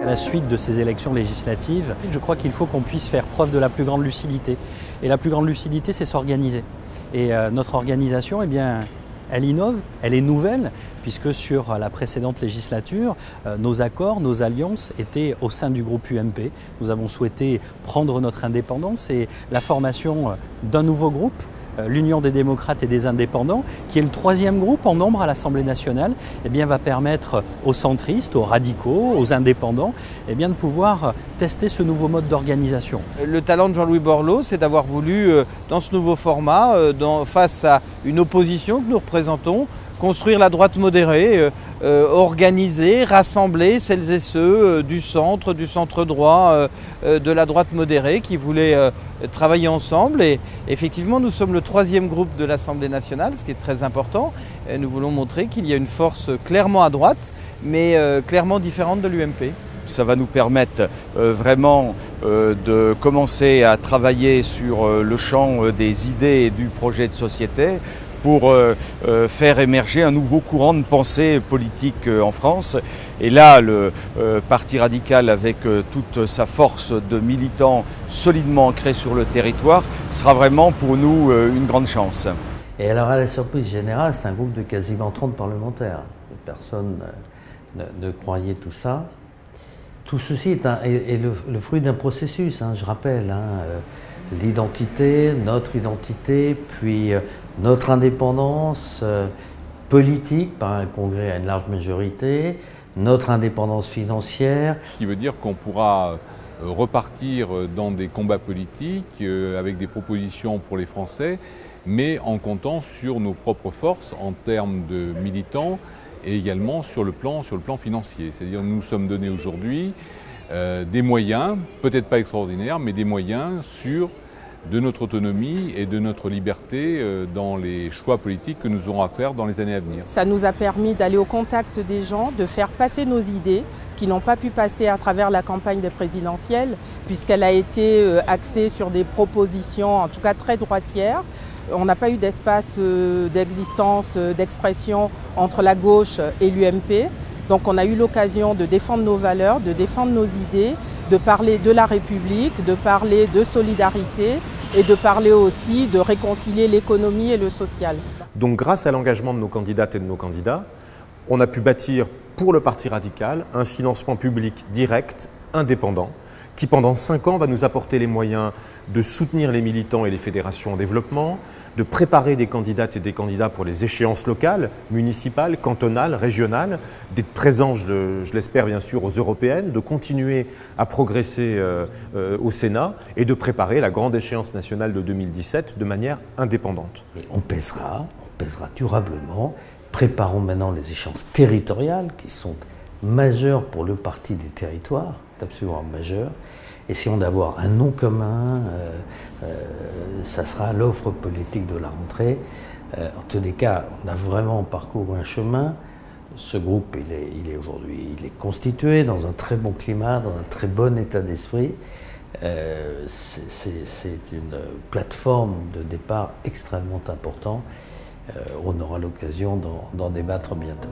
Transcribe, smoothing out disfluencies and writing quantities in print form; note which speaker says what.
Speaker 1: À la suite de ces élections législatives, je crois qu'il faut qu'on puisse faire preuve de la plus grande lucidité. Et la plus grande lucidité, c'est s'organiser. Et notre organisation, eh bien, elle innove, elle est nouvelle, puisque sur la précédente législature, nos accords, nos alliances étaient au sein du groupe UMP. Nous avons souhaité prendre notre indépendance et la formation d'un nouveau groupe, l'Union des démocrates et des indépendants, qui est le troisième groupe en nombre à l'Assemblée nationale, eh bien, va permettre aux centristes, aux radicaux, aux indépendants eh bien, de pouvoir tester ce nouveau mode d'organisation.
Speaker 2: Le talent de Jean-Louis Borloo, c'est d'avoir voulu, dans ce nouveau format, face à une opposition que nous représentons, construire la droite modérée, organiser, rassembler celles et ceux du centre droit, de la droite modérée qui voulaient travailler ensemble. Et effectivement, nous sommes le troisième groupe de l'Assemblée nationale, ce qui est très important. Nous voulons montrer qu'il y a une force clairement à droite, mais clairement différente de l'UMP.
Speaker 3: Ça va nous permettre vraiment de commencer à travailler sur le champ des idées et du projet de société, pour faire émerger un nouveau courant de pensée politique en France. Et là, le Parti radical, avec toute sa force de militants solidement ancrés sur le territoire, sera vraiment pour nous une grande chance.
Speaker 4: Et alors, à la surprise générale, c'est un groupe de quasiment 30 parlementaires. Personne ne croyait tout ça. Tout ceci est le fruit d'un processus, je rappelle. L'identité, notre identité, puis notre indépendance politique par un congrès à une large majorité, notre indépendance financière.
Speaker 5: Ce qui veut dire qu'on pourra repartir dans des combats politiques avec des propositions pour les Français, mais en comptant sur nos propres forces en termes de militants et également sur le plan financier. C'est-à-dire que nous nous sommes donnés aujourd'hui des moyens, peut-être pas extraordinaires, mais des moyens de notre autonomie et de notre liberté dans les choix politiques que nous aurons à faire dans les années à venir.
Speaker 6: Ça nous a permis d'aller au contact des gens, de faire passer nos idées qui n'ont pas pu passer à travers la campagne des présidentielles, puisqu'elle a été axée sur des propositions, en tout cas très droitières. On n'a pas eu d'espace d'existence, d'expression entre la gauche et l'UMP. Donc on a eu l'occasion de défendre nos valeurs, de défendre nos idées, de parler de la République, de parler de solidarité et de parler aussi de réconcilier l'économie et le social.
Speaker 7: Donc grâce à l'engagement de nos candidates et de nos candidats, on a pu bâtir pour le Parti radical un financement public direct, indépendant, qui pendant 5 ans va nous apporter les moyens de soutenir les militants et les fédérations en développement, de préparer des candidates et des candidats pour les échéances locales, municipales, cantonales, régionales, d'être présents, je l'espère bien sûr, aux européennes, de continuer à progresser au Sénat et de préparer la grande échéance nationale de 2017 de manière indépendante.
Speaker 4: Et on pèsera durablement. Préparons maintenant les échéances territoriales qui sont majeures pour le Parti des territoires, c'est absolument majeur. Essayons d'avoir un nom commun, ça sera l'offre politique de la rentrée. En tous les cas, on a vraiment parcouru un chemin. Ce groupe, il est aujourd'hui constitué dans un très bon climat, dans un très bon état d'esprit. C'est une plateforme de départ extrêmement importante. On aura l'occasion d'en débattre bientôt.